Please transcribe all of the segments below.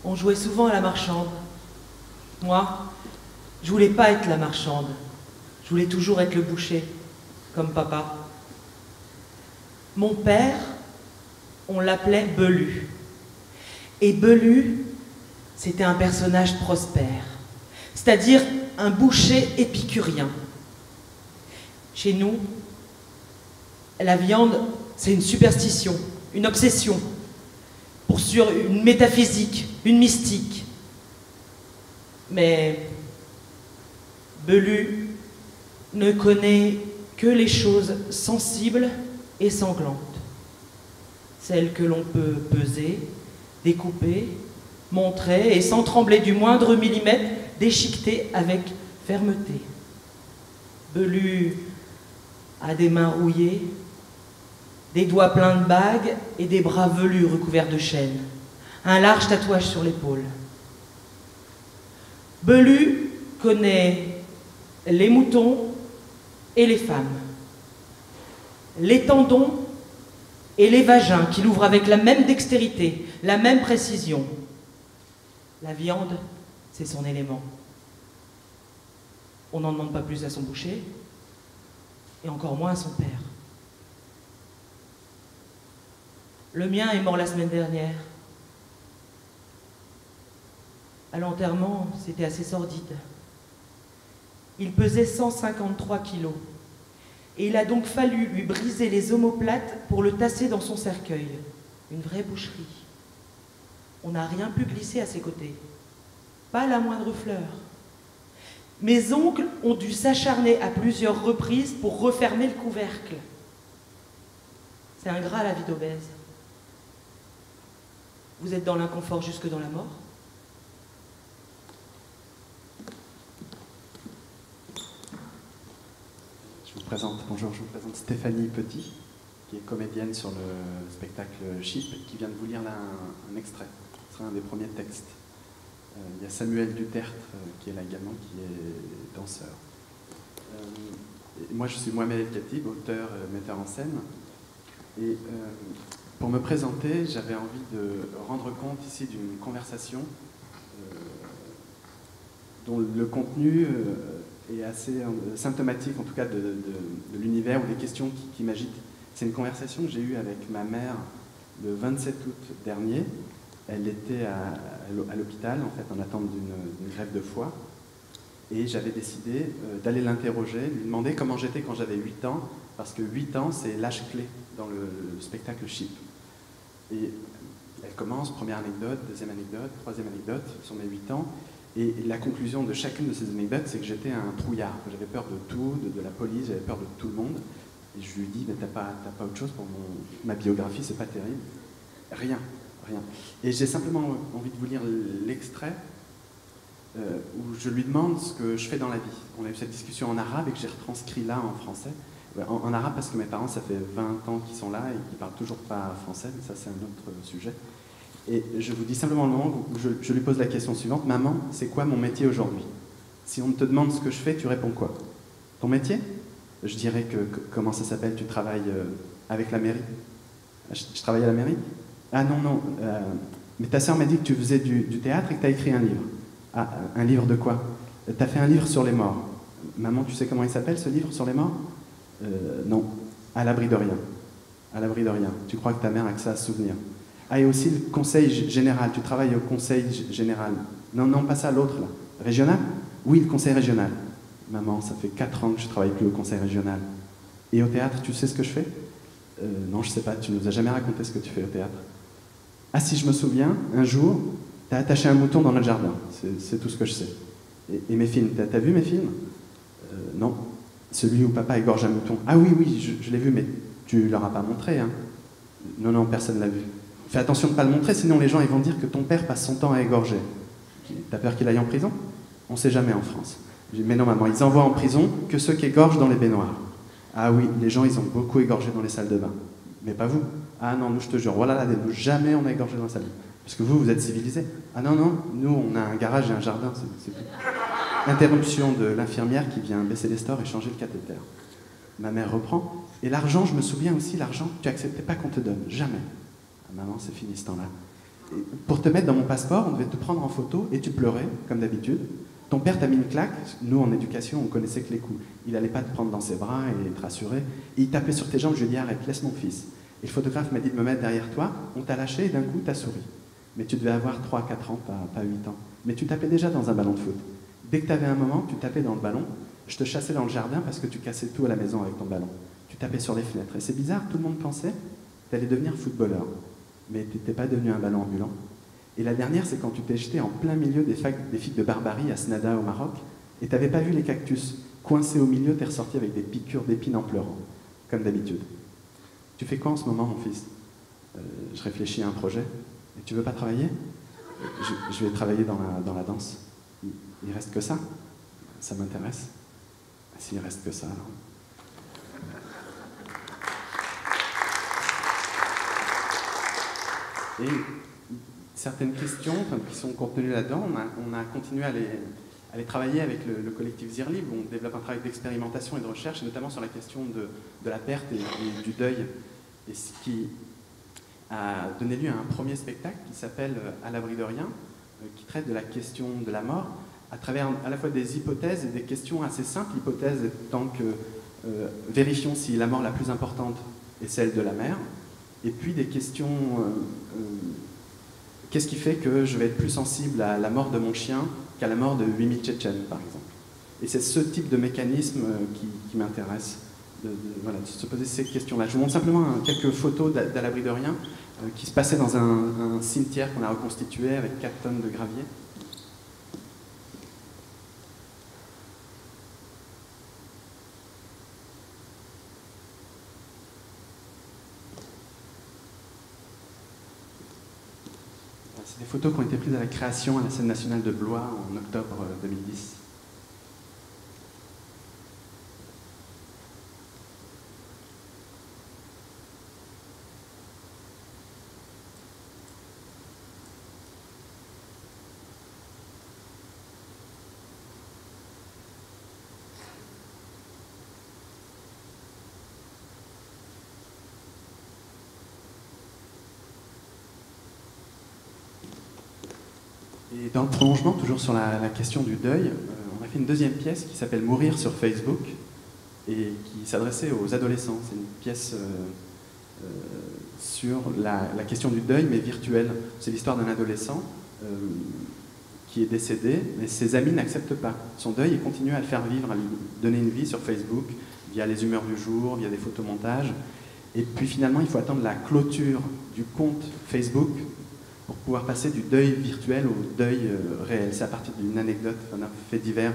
On jouait souvent à la marchande. Moi, je voulais pas être la marchande. Je voulais toujours être le boucher, comme papa. Mon père, on l'appelait Belu. Et Belu, c'était un personnage prospère, c'est-à-dire un boucher épicurien. Chez nous, la viande, c'est une superstition, une obsession, pour sûr, une métaphysique, une mystique. Mais Belu ne connaît que les choses sensibles et sanglantes, celles que l'on peut peser, découper, montrer et sans trembler du moindre millimètre, déchiqueter avec fermeté. Belu a des mains rouillées, des doigts pleins de bagues et des bras velus recouverts de chaînes, un large tatouage sur l'épaule. Belu connaît les moutons et les femmes, les tendons et les vagins qu'il ouvre avec la même dextérité, la même précision. La viande, c'est son élément. On n'en demande pas plus à son boucher, et encore moins à son père. Le mien est mort la semaine dernière. À l'enterrement, c'était assez sordide. Il pesait 153 kilos. Et il a donc fallu lui briser les omoplates pour le tasser dans son cercueil. Une vraie boucherie. On n'a rien pu glisser à ses côtés. Pas la moindre fleur. Mes oncles ont dû s'acharner à plusieurs reprises pour refermer le couvercle. C'est ingrat la vie d'obèse. Vous êtes dans l'inconfort jusque dans la mort? Bonjour, je vous présente Stéphanie Petit, qui est comédienne sur le spectacle Chip, qui vient de vous lire là un extrait. Ce sera un des premiers textes. Il y a Samuel Dutertre, qui est là également, qui est danseur. Moi, je suis Mohamed El Khatib, auteur, metteur en scène. Et pour me présenter, j'avais envie de rendre compte ici d'une conversation dont le contenu est assez symptomatique, en tout cas, de l'univers ou des questions qui m'agitent. C'est une conversation que j'ai eue avec ma mère le 27 août dernier. Elle était à l'hôpital, en fait, en attente d'une greffe de foie. Et j'avais décidé d'aller l'interroger, lui demander comment j'étais quand j'avais 8 ans, parce que 8 ans, c'est l'âge clé dans le spectacle Chip. Et elle commence, première anecdote, deuxième anecdote, troisième anecdote, sur mes 8 ans. Et la conclusion de chacune de ces anecdotes, c'est que j'étais un trouillard, que j'avais peur de tout, de la police, j'avais peur de tout le monde. Et je lui dis, mais t'as pas autre chose pour ma biographie, c'est pas terrible. Rien. Et j'ai simplement envie de vous lire l'extrait où je lui demande ce que je fais dans la vie. On a eu cette discussion en arabe et que j'ai retranscrit là en français. En arabe parce que mes parents, ça fait 20 ans qu'ils sont là et qu'ils parlent toujours pas français, mais ça c'est un autre sujet. Et je vous dis simplement le moment où je lui pose la question suivante. Maman, c'est quoi mon métier aujourd'hui? Si on te demande ce que je fais, tu réponds quoi? Ton métier? Je dirais que comment ça s'appelle? Tu travailles avec la mairie? Je travaille à la mairie? Ah non, mais ta sœur m'a dit que tu faisais du théâtre et que tu as écrit un livre. Ah, un livre de quoi? Tu as fait un livre sur les morts. Maman, tu sais comment il s'appelle ce livre sur les morts? Non, à l'abri de rien. À l'abri de rien. Tu crois que ta mère a que ça à se souvenir? Ah, et aussi le conseil général. Tu travailles au conseil général. Non, pas ça, l'autre là. Régional? Oui, le conseil régional. Maman, ça fait 4 ans que je travaille plus au conseil régional. Et au théâtre, tu sais ce que je fais? Non, je sais pas. Tu nous as jamais raconté ce que tu fais au théâtre. Ah, si je me souviens, un jour, tu as attaché un mouton dans notre jardin. C'est tout ce que je sais. Et mes films, t'as vu mes films? Non. Celui où papa égorge un mouton. Ah oui, je l'ai vu, mais tu leur as pas montré, hein? Non, personne l'a vu. Fais attention de ne pas le montrer, sinon les gens ils vont dire que ton père passe son temps à égorger. T'as peur qu'il aille en prison? On sait jamais en France. Je dis, mais non maman, ils envoient en prison que ceux qui égorgent dans les baignoires. Ah oui, les gens ils ont beaucoup égorgé dans les salles de bain. Mais pas vous. Ah non, nous je te jure, voilà là, jamais on a égorgé dans la salle de bain. Parce que vous êtes civilisés. Ah non, nous on a un garage et un jardin, c'est tout. Interruption de l'infirmière qui vient baisser les stores et changer le cathéter. Ma mère reprend. Et l'argent, je me souviens aussi, l'argent, tu acceptais pas qu'on te donne. Jamais. Ah, maman, c'est fini ce temps-là. Pour te mettre dans mon passeport, on devait te prendre en photo et tu pleurais, comme d'habitude. Ton père t'a mis une claque. Nous, en éducation, on connaissait que les coups. Il n'allait pas te prendre dans ses bras et te rassurer. Et il tapait sur tes jambes. Je lui ai dit, arrête, laisse mon fils. Et le photographe m'a dit de me mettre derrière toi. On t'a lâché et d'un coup, t'as souri. Mais tu devais avoir 3-4 ans, pas 8 ans. Mais tu tapais déjà dans un ballon de foot. Dès que tu avais un moment, tu tapais dans le ballon. Je te chassais dans le jardin parce que tu cassais tout à la maison avec ton ballon. Tu tapais sur les fenêtres. Et c'est bizarre, tout le monde pensait que tu allais devenir footballeur. Mais tu n'étais pas devenu un ballon ambulant. Et la dernière, c'est quand tu t'es jeté en plein milieu des figues de Barbarie à Snada au Maroc, et tu n'avais pas vu les cactus. Coincé au milieu, tu es ressorti avec des piqûres d'épines en pleurant, comme d'habitude. Tu fais quoi en ce moment, mon fils? Je réfléchis à un projet. Et tu veux pas travailler? Je vais travailler dans la danse. Il reste que ça? Ça m'intéresse. S'il reste que ça, alors. Et certaines questions qui sont contenues là-dedans, on a continué à les travailler avec le collectif Zirlib, où on développe un travail d'expérimentation et de recherche, et notamment sur la question de la perte et du deuil, et ce qui a donné lieu à un premier spectacle qui s'appelle À l'abri de rien, qui traite de la question de la mort, à travers à la fois des hypothèses et des questions assez simples, l'hypothèse étant que vérifions si la mort la plus importante est celle de la mère, et puis des questions, qu'est-ce qui fait que je vais être plus sensible à la mort de mon chien qu'à la mort de 8000 Tchétchènes, par exemple. Et c'est ce type de mécanisme qui m'intéresse, de se poser ces questions-là. Je vous montre simplement quelques photos d'À l'abri de rien, qui se passaient dans un cimetière qu'on a reconstitué avec 4 tonnes de gravier. C'est des photos qui ont été prises à la création à la scène nationale de Blois en octobre 2010. Et dans le prolongement, toujours sur la question du deuil, on a fait une deuxième pièce qui s'appelle Mourir sur Facebook et qui s'adressait aux adolescents. C'est une pièce sur la question du deuil, mais virtuelle. C'est l'histoire d'un adolescent qui est décédé, mais ses amis n'acceptent pas son deuil et continuent à le faire vivre, à lui donner une vie sur Facebook, via les humeurs du jour, via des photomontages. Et puis finalement, il faut attendre la clôture du compte Facebook pour pouvoir passer du deuil virtuel au deuil réel. C'est à partir d'une anecdote, d'un fait divers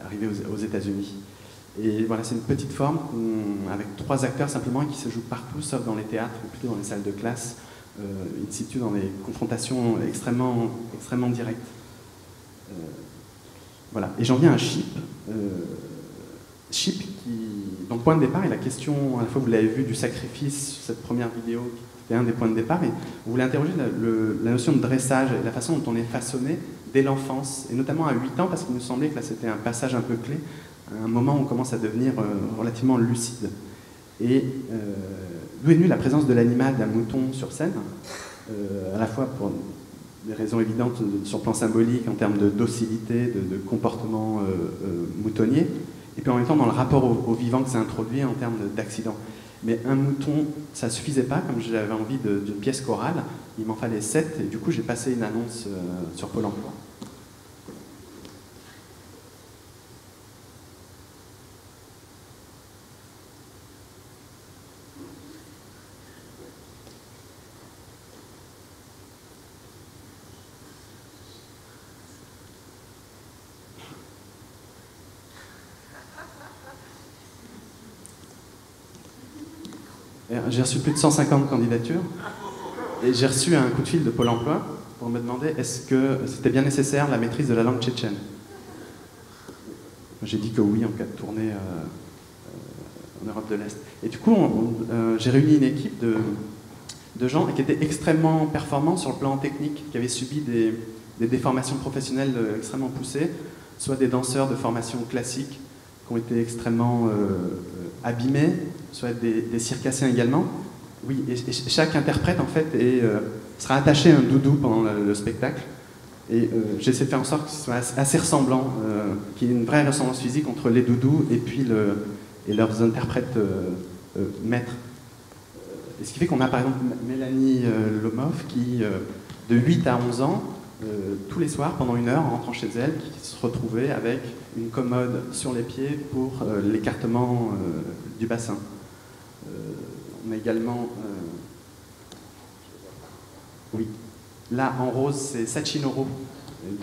arrivé aux États-Unis. Et voilà, c'est une petite forme avec 3 acteurs simplement qui se jouent partout, sauf dans les théâtres ou plutôt dans les salles de classe, in situ dans des confrontations extrêmement directes. Voilà. Et j'en viens à Chip. Chip dont le point de départ est la question, à la fois vous l'avez vu, du sacrifice, cette première vidéo qui était un des points de départ, et vous voulez interroger la notion de dressage et la façon dont on est façonné dès l'enfance, et notamment à 8 ans, parce qu'il nous semblait que là c'était un passage un peu clé, un moment où on commence à devenir relativement lucide. Et d'où est venue la présence de l'animal, d'un mouton sur scène, à la fois pour des raisons évidentes sur le plan symbolique, en termes de docilité, de comportement moutonnier, et puis en même temps dans le rapport au vivant que ça introduit en termes d'accident. Mais un mouton, ça ne suffisait pas, comme j'avais envie d'une pièce chorale, il m'en fallait 7, et du coup j'ai passé une annonce sur Pôle emploi. J'ai reçu plus de 150 candidatures et j'ai reçu un coup de fil de Pôle emploi pour me demander est-ce que c'était bien nécessaire la maîtrise de la langue tchétchène. J'ai dit que oui en cas de tournée en Europe de l'Est. Et du coup, j'ai réuni une équipe de gens qui étaient extrêmement performants sur le plan technique, qui avaient subi des déformations professionnelles extrêmement poussées, soit des danseurs de formation classique qui ont été extrêmement abîmés, soit des circassiens également. Oui, et chaque interprète en fait est sera attaché à un doudou pendant le spectacle. Et j'essaie de faire en sorte que ce soit assez ressemblant, qu'il y ait une vraie ressemblance physique entre les doudous et puis leurs interprètes maîtres. Et ce qui fait qu'on a par exemple Mélanie Lomov qui, de 8 à 11 ans, tous les soirs, pendant 1 heure, en rentrant chez elle, qui se retrouvait avec une commode sur les pieds pour l'écartement du bassin. On a également... oui. Là, en rose, c'est Sachinoro.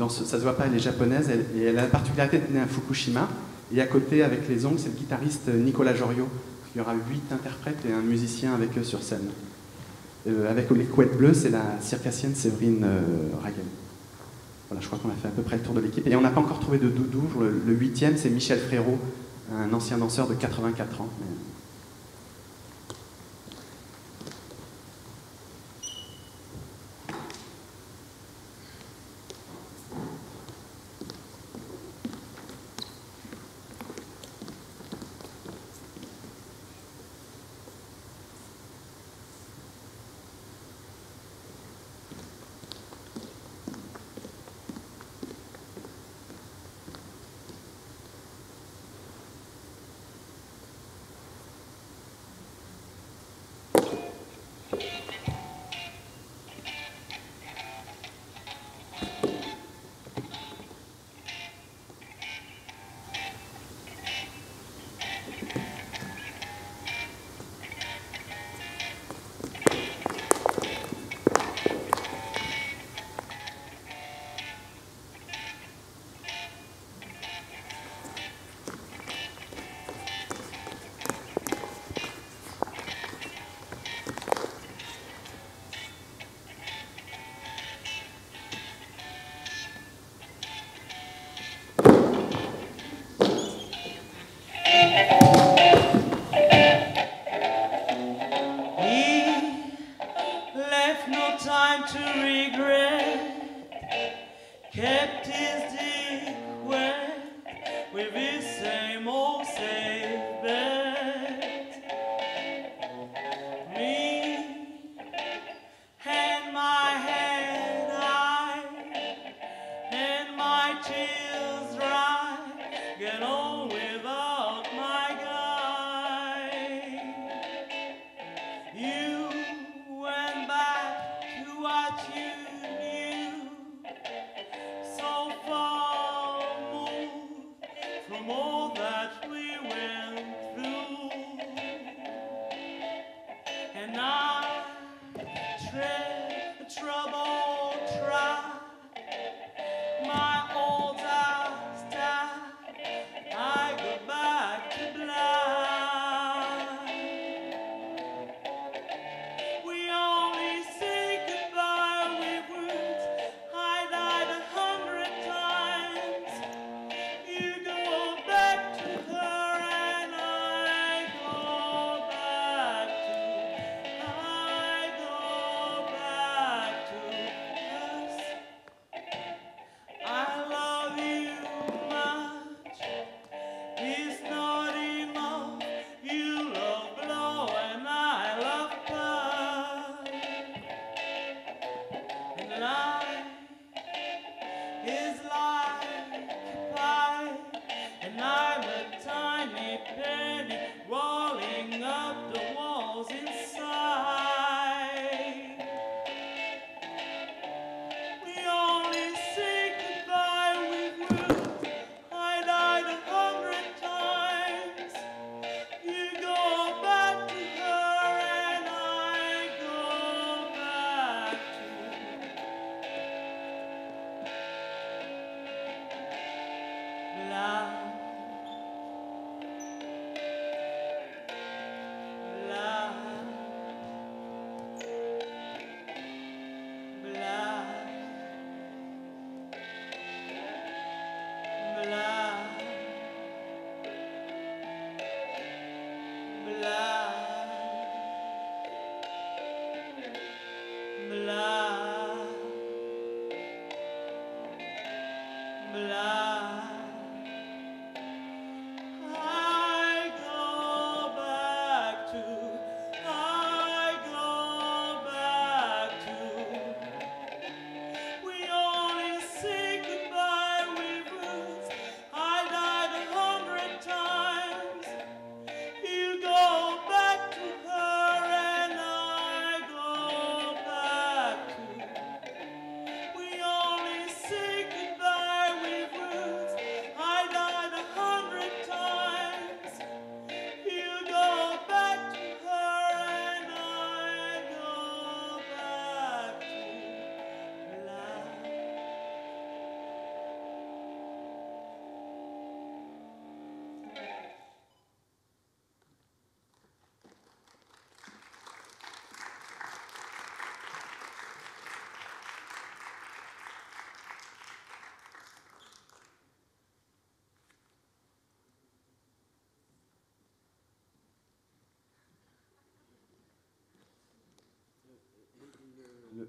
Ça se voit pas, elle est japonaise et elle a la particularité d'être née à Fukushima. Et à côté, avec les ongles, c'est le guitariste Nicolas Joriot. Il y aura 8 interprètes et un musicien avec eux sur scène. Avec les couettes bleues, c'est la circassienne Séverine Ragen. Voilà, je crois qu'on a fait à peu près le tour de l'équipe. Et on n'a pas encore trouvé de doudou. Le 8e, c'est Michel Frérot, un ancien danseur de 84 ans.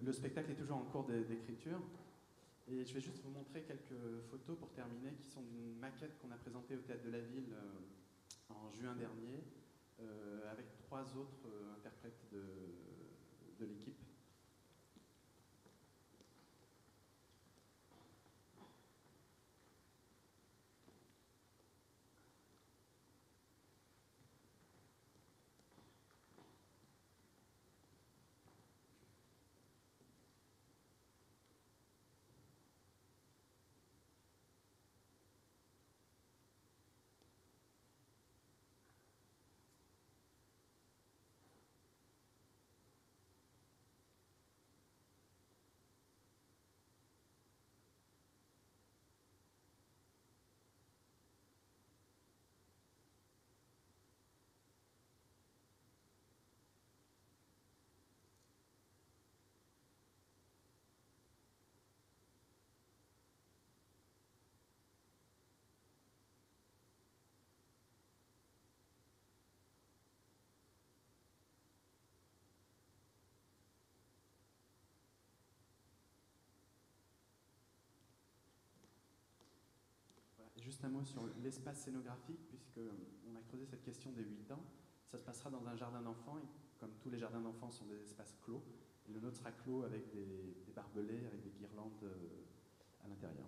le spectacle est toujours en cours d'écriture. Et je vais juste vous montrer quelques photos pour terminer, qui sont d'une maquette qu'on a présentée au Théâtre de la Ville en juin dernier, avec 3 autres interprètes de l'équipe. Voilà. Et juste un mot sur l'espace scénographique, puisqu'on a creusé cette question des 8 ans. Ça se passera dans un jardin d'enfants, et comme tous les jardins d'enfants sont des espaces clos, et le nôtre sera clos avec des barbelés, avec des guirlandes à l'intérieur.